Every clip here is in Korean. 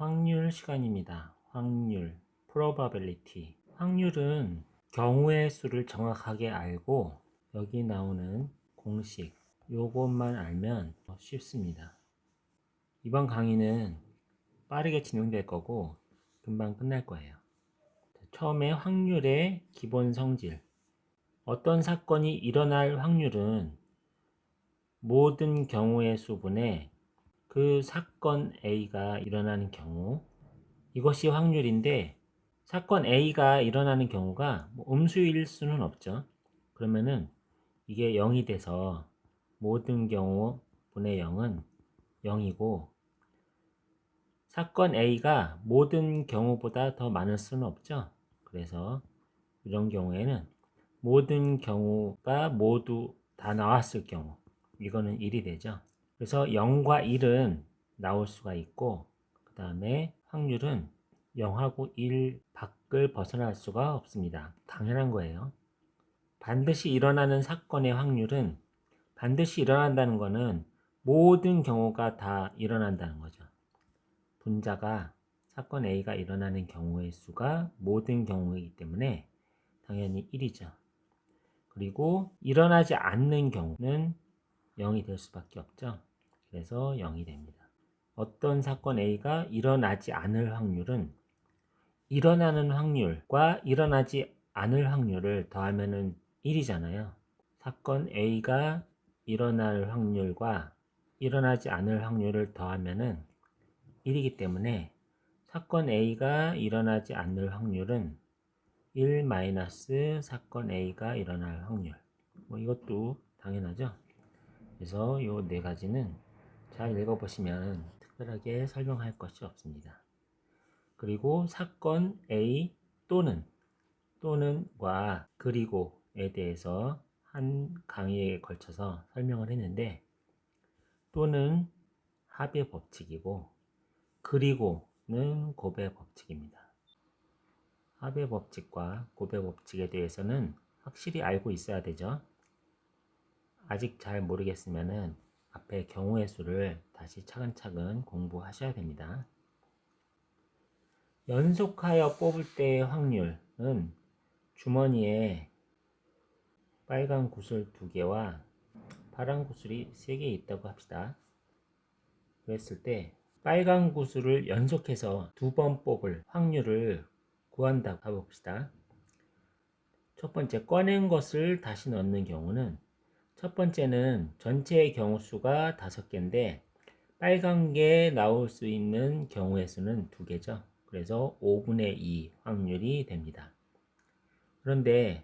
확률 시간입니다. 확률, probability. 확률은 경우의 수를 정확하게 알고 여기 나오는 공식, 요것만 알면 쉽습니다. 이번 강의는 빠르게 진행될 거고 금방 끝날 거예요. 처음에 확률의 기본 성질. 어떤 사건이 일어날 확률은 모든 경우의 수분의 그 사건 A가 일어나는 경우, 이것이 확률인데 사건 A가 일어나는 경우가 음수일 수는 없죠. 그러면은 이게 0이 돼서 모든 경우 분의 0은 0이고, 사건 A가 모든 경우보다 더 많을 수는 없죠. 그래서 이런 경우에는 모든 경우가 모두 다 나왔을 경우, 이거는 1이 되죠. 그래서 0과 1은 나올 수가 있고, 그 다음에 확률은 0하고 1 밖을 벗어날 수가 없습니다. 당연한 거예요. 반드시 일어나는 사건의 확률은, 반드시 일어난다는 것은 모든 경우가 다 일어난다는 거죠. 분자가 사건 A가 일어나는 경우의 수가 모든 경우이기 때문에 당연히 1이죠. 그리고 일어나지 않는 경우는 0이 될 수밖에 없죠. 그래서 0이 됩니다. 어떤 사건 A가 일어나지 않을 확률은 일어나는 확률과 일어나지 않을 확률을 더하면은 1이잖아요. 사건 A가 일어날 확률과 일어나지 않을 확률을 더하면은 1이기 때문에 사건 A가 일어나지 않을 확률은 1 마이너스 사건 A가 일어날 확률. 이것도 당연하죠. 그래서 요 네 가지는 잘 읽어보시면 특별하게 설명할 것이 없습니다. 그리고 사건 A 또는과 그리고에 대해서 한 강의에 걸쳐서 설명을 했는데, 또는 합의 법칙이고 그리고는 곱의 법칙입니다. 합의 법칙과 곱의 법칙에 대해서는 확실히 알고 있어야 되죠. 아직 잘 모르겠으면은 앞에 경우의 수를 다시 차근차근 공부하셔야 됩니다. 연속하여 뽑을 때의 확률은 주머니에 빨간 구슬 2개와 파란 구슬이 3개 있다고 합시다. 그랬을 때 빨간 구슬을 연속해서 2번 뽑을 확률을 구한다고 해봅시다. 첫 번째, 꺼낸 것을 다시 넣는 경우는, 첫 번째는 전체의 경우 수가 5개인데 빨간 게 나올 수 있는 경우의 수는 2개죠. 그래서 5분의 2 확률이 됩니다. 그런데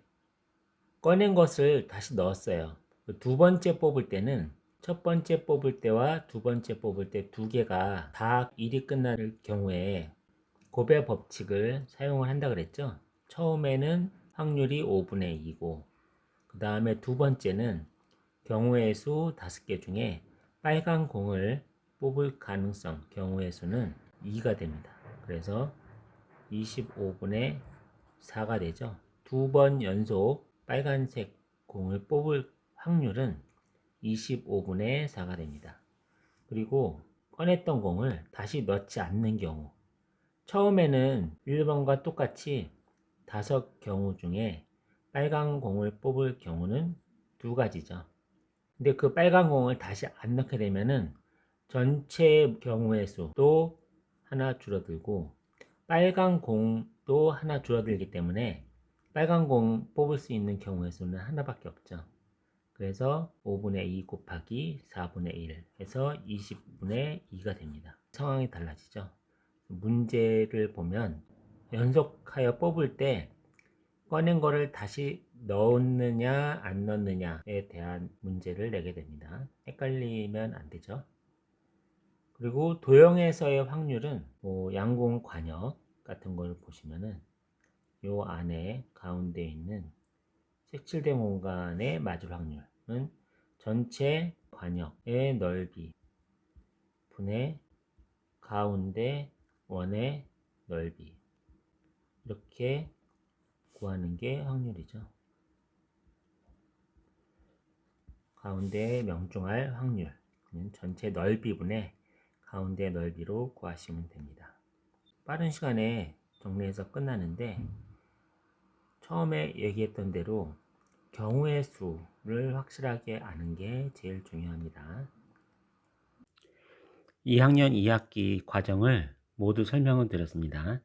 꺼낸 것을 다시 넣었어요. 두 번째 뽑을 때는 첫 번째 뽑을 때와 두 번째 뽑을 때 2개가 다 1이 끝날 경우에 곱의 법칙을 사용을 한다 그랬죠. 처음에는 확률이 5분의 2고, 그 다음에 두 번째는 경우의 수 5개 중에 빨간 공을 뽑을 가능성, 경우의 수는 2가 됩니다. 그래서 25분의 4가 되죠. 2번 연속 빨간색 공을 뽑을 확률은 25분의 4가 됩니다. 그리고 꺼냈던 공을 다시 넣지 않는 경우, 처음에는 1번과 똑같이 5경우 중에 빨간 공을 뽑을 경우는 2가지죠. 근데 그 빨간 공을 다시 안 넣게 되면은 전체 경우의 수도 하나 줄어들고 빨간 공도 하나 줄어들기 때문에 빨간 공 뽑을 수 있는 경우의 수는 하나밖에 없죠. 그래서 5분의 2 곱하기 4분의 1 해서 20분의 2가 됩니다. 상황이 달라지죠. 문제를 보면 연속하여 뽑을 때 꺼낸 거를 다시 넣느냐 안 넣느냐에 대한 문제를 내게 됩니다. 헷갈리면 안 되죠. 그리고 도형에서의 확률은 양공 관역 같은 걸 보시면은 요 안에 가운데 있는 색칠된 공간에 맞을 확률은 전체 관역의 넓이 분의 가운데 원의 넓이, 이렇게 구하는 게 확률이죠. 가운데에 명중할 확률, 전체 넓이분의 가운데 넓이로 구하시면 됩니다. 빠른 시간에 정리해서 끝나는데, 처음에 얘기했던 대로 경우의 수를 확실하게 아는 게 제일 중요합니다. 2학년 2학기 과정을 모두 설명을 드렸습니다.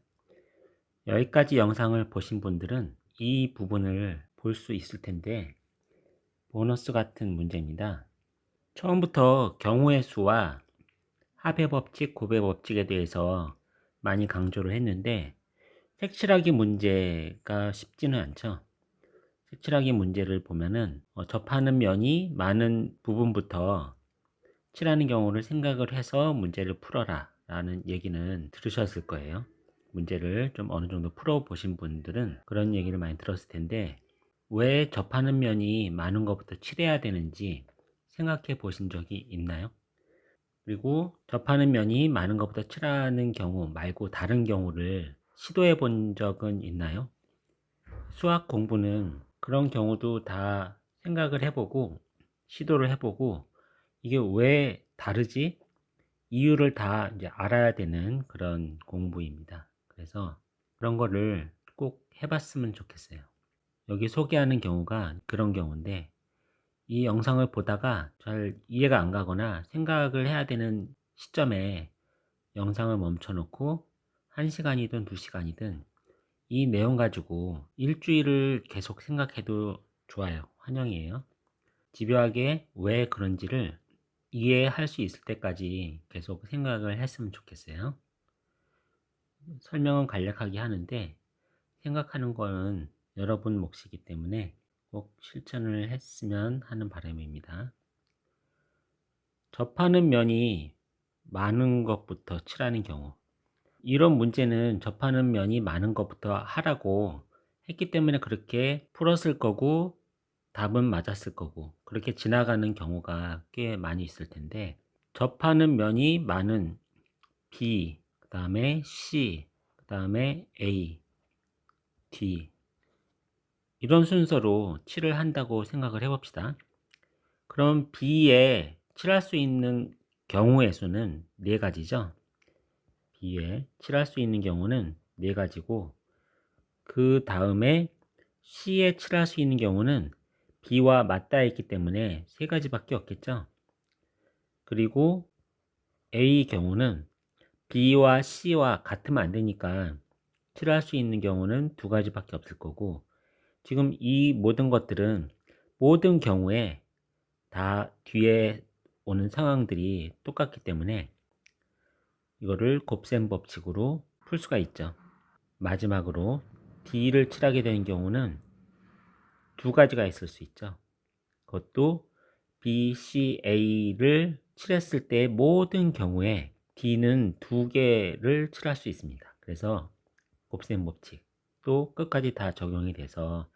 여기까지 영상을 보신 분들은 이 부분을 볼 수 있을 텐데, 보너스 같은 문제입니다. 처음부터 경우의 수와 합의 법칙, 곱의 법칙에 대해서 많이 강조를 했는데, 색칠하기 문제가 쉽지는 않죠. 색칠하기 문제를 보면은 접하는 면이 많은 부분부터 칠하는 경우를 생각을 해서 문제를 풀어라 라는 얘기는 들으셨을 거예요. 문제를 좀 어느 정도 풀어 보신 분들은 그런 얘기를 많이 들었을 텐데, 왜 접하는 면이 많은 것부터 칠해야 되는지 생각해 보신 적이 있나요? 그리고 접하는 면이 많은 것부터 칠하는 경우 말고 다른 경우를 시도해 본 적은 있나요? 수학 공부는 그런 경우도 다 생각을 해보고 시도를 해보고, 이게 왜 다르지? 이유를 다 이제 알아야 되는 그런 공부입니다. 그래서 그런 거를 꼭 해봤으면 좋겠어요. 여기 소개하는 경우가 그런 경우인데, 이 영상을 보다가 잘 이해가 안 가거나 생각을 해야 되는 시점에 영상을 멈춰 놓고 1시간이든 2시간이든 이 내용 가지고 일주일을 계속 생각해도 좋아요. 환영이에요. 집요하게 왜 그런지를 이해할 수 있을 때까지 계속 생각을 했으면 좋겠어요. 설명은 간략하게 하는데 생각하는 거는 여러분 몫이기 때문에 꼭 실천을 했으면 하는 바람입니다. 접하는 면이 많은 것부터 칠하는 경우, 이런 문제는 접하는 면이 많은 것부터 하라고 했기 때문에 그렇게 풀었을 거고 답은 맞았을 거고 그렇게 지나가는 경우가 꽤 많이 있을 텐데, 접하는 면이 많은 B, 그 다음에 C, 그 다음에 A, D, 이런 순서로 칠을 한다고 생각을 해봅시다. 그럼 B에 칠할 수 있는 경우의 수는 4가지죠. B에 칠할 수 있는 경우는 4가지고, 그 다음에 C에 칠할 수 있는 경우는 B와 맞닿아 있기 때문에 3가지밖에 없겠죠. 그리고 A 경우는 B와 C와 같으면 안 되니까 칠할 수 있는 경우는 2가지밖에 없을 거고, 지금 이 모든 것들은 모든 경우에 다 뒤에 오는 상황들이 똑같기 때문에 이거를 곱셈 법칙으로 풀 수가 있죠. 마지막으로 D를 칠하게 되는 경우는 2가지가 있을 수 있죠. 그것도 B, C, A를 칠했을 때 모든 경우에 D는 2개를 칠할 수 있습니다. 그래서 곱셈 법칙 또 끝까지 다 적용이 돼서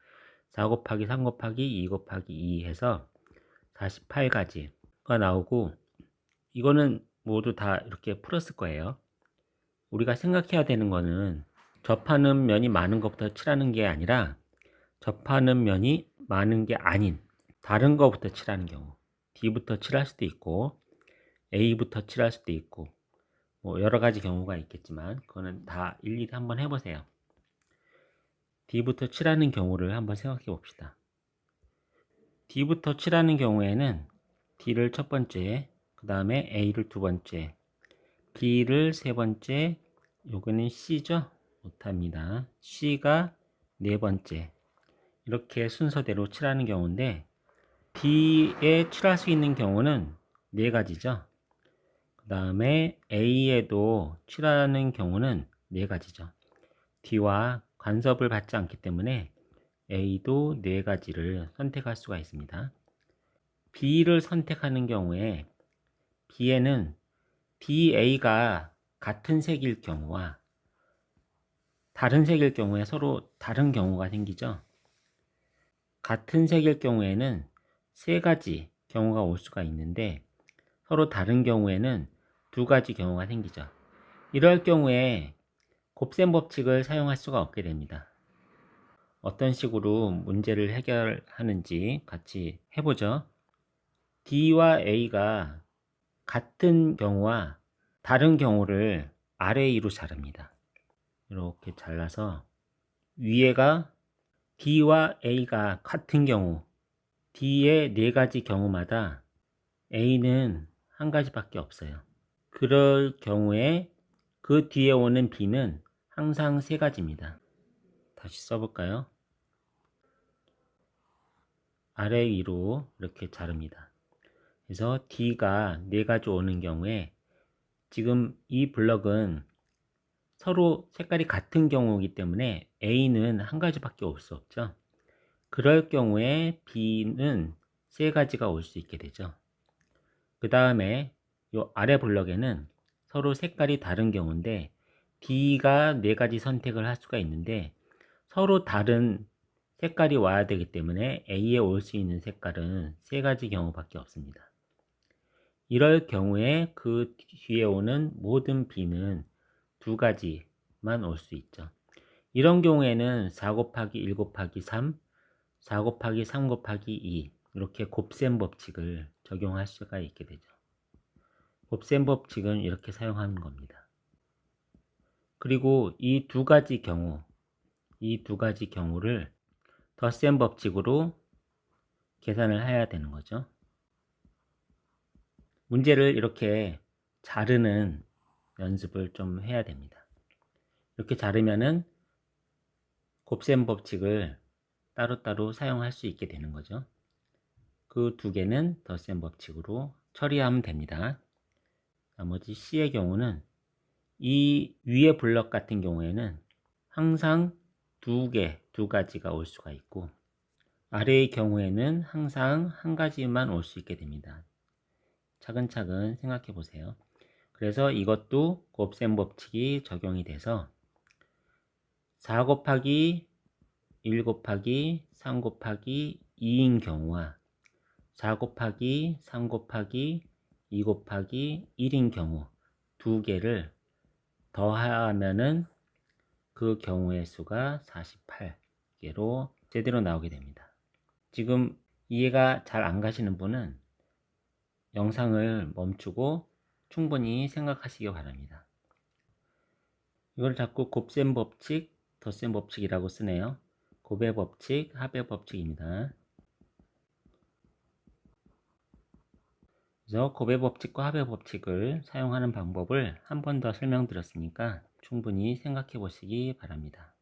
4 곱하기 3 곱하기 2 곱하기 2 해서 48가지가 나오고, 이거는 모두 다 이렇게 풀었을 거예요. 우리가 생각해야 되는 거는 접하는 면이 많은 것부터 칠하는 게 아니라 접하는 면이 많은 게 아닌 다른 것부터 칠하는 경우, D부터 칠할 수도 있고 A부터 칠할 수도 있고 뭐 여러 가지 경우가 있겠지만 그거는 다 일일이 한번 해보세요. D부터 칠하는 경우를 한번 생각해 봅시다. D부터 칠하는 경우에는 D를 첫 번째, 그 다음에 A를 두 번째, B를 세 번째, 요거는 C죠? 못합니다. C가 네 번째, 이렇게 순서대로 칠하는 경우인데, D에 칠할 수 있는 경우는 4가지죠. 그 다음에 A에도 칠하는 경우는 4가지죠. D와 간섭을 받지 않기 때문에 A도 4가지를 선택할 수가 있습니다. B를 선택하는 경우에 B에는 DA가 같은 색일 경우와 다른 색일 경우에 서로 다른 경우가 생기죠. 같은 색일 경우에는 3가지 경우가 올 수가 있는데, 서로 다른 경우에는 2가지 경우가 생기죠. 이럴 경우에 곱셈 법칙을 사용할 수가 없게 됩니다. 어떤 식으로 문제를 해결하는지 같이 해보죠. D와 A가 같은 경우와 다른 경우를 RA로 자릅니다. 이렇게 잘라서 위에가 D와 A가 같은 경우, D의 4가지 경우마다 A는 한 가지밖에 없어요. 그럴 경우에 그 뒤에 오는 B는 항상 3가지입니다. 다시 써볼까요? 아래 위로 이렇게 자릅니다. 그래서 D가 4가지 오는 경우에 지금 이 블럭은 서로 색깔이 같은 경우이기 때문에 A는 한 가지밖에 올 수 없죠. 그럴 경우에 B는 3가지가 올 수 있게 되죠. 그 다음에 이 아래 블럭에는 서로 색깔이 다른 경우인데 D가 4가지 선택을 할 수가 있는데 서로 다른 색깔이 와야 되기 때문에 A에 올 수 있는 색깔은 3가지 경우밖에 없습니다. 이럴 경우에 그 뒤에 오는 모든 B는 2가지만 올 수 있죠. 이런 경우에는 4 곱하기 1 곱하기 3, 4 곱하기 3 곱하기 2 이렇게 곱셈 법칙을 적용할 수가 있게 되죠. 곱셈 법칙은 이렇게 사용하는 겁니다. 그리고 이 2가지 경우를 덧셈 법칙으로 계산을 해야 되는 거죠. 문제를 이렇게 자르는 연습을 좀 해야 됩니다. 이렇게 자르면은 곱셈 법칙을 따로따로 사용할 수 있게 되는 거죠. 그 2개는 덧셈 법칙으로 처리하면 됩니다. 나머지 C의 경우는 이 위에 블럭 같은 경우에는 항상 2가지가 올 수가 있고 아래의 경우에는 항상 한 가지만 올 수 있게 됩니다. 차근차근 생각해 보세요. 그래서 이것도 곱셈 법칙이 적용이 돼서 4 곱하기 1 곱하기 3 곱하기 2인 경우와 4 곱하기 3 곱하기 2 곱하기 1인 경우 2개를 더하면은 그 경우의 수가 48개로 제대로 나오게 됩니다. 지금 이해가 잘 안 가시는 분은 영상을 멈추고 충분히 생각하시기 바랍니다. 이걸 자꾸 곱셈 법칙, 덧셈 법칙이라고 쓰네요. 곱의 법칙, 합의 법칙입니다. 그래서 곱의 법칙과 합의 법칙을 사용하는 방법을 한 번 더 설명드렸으니까 충분히 생각해 보시기 바랍니다.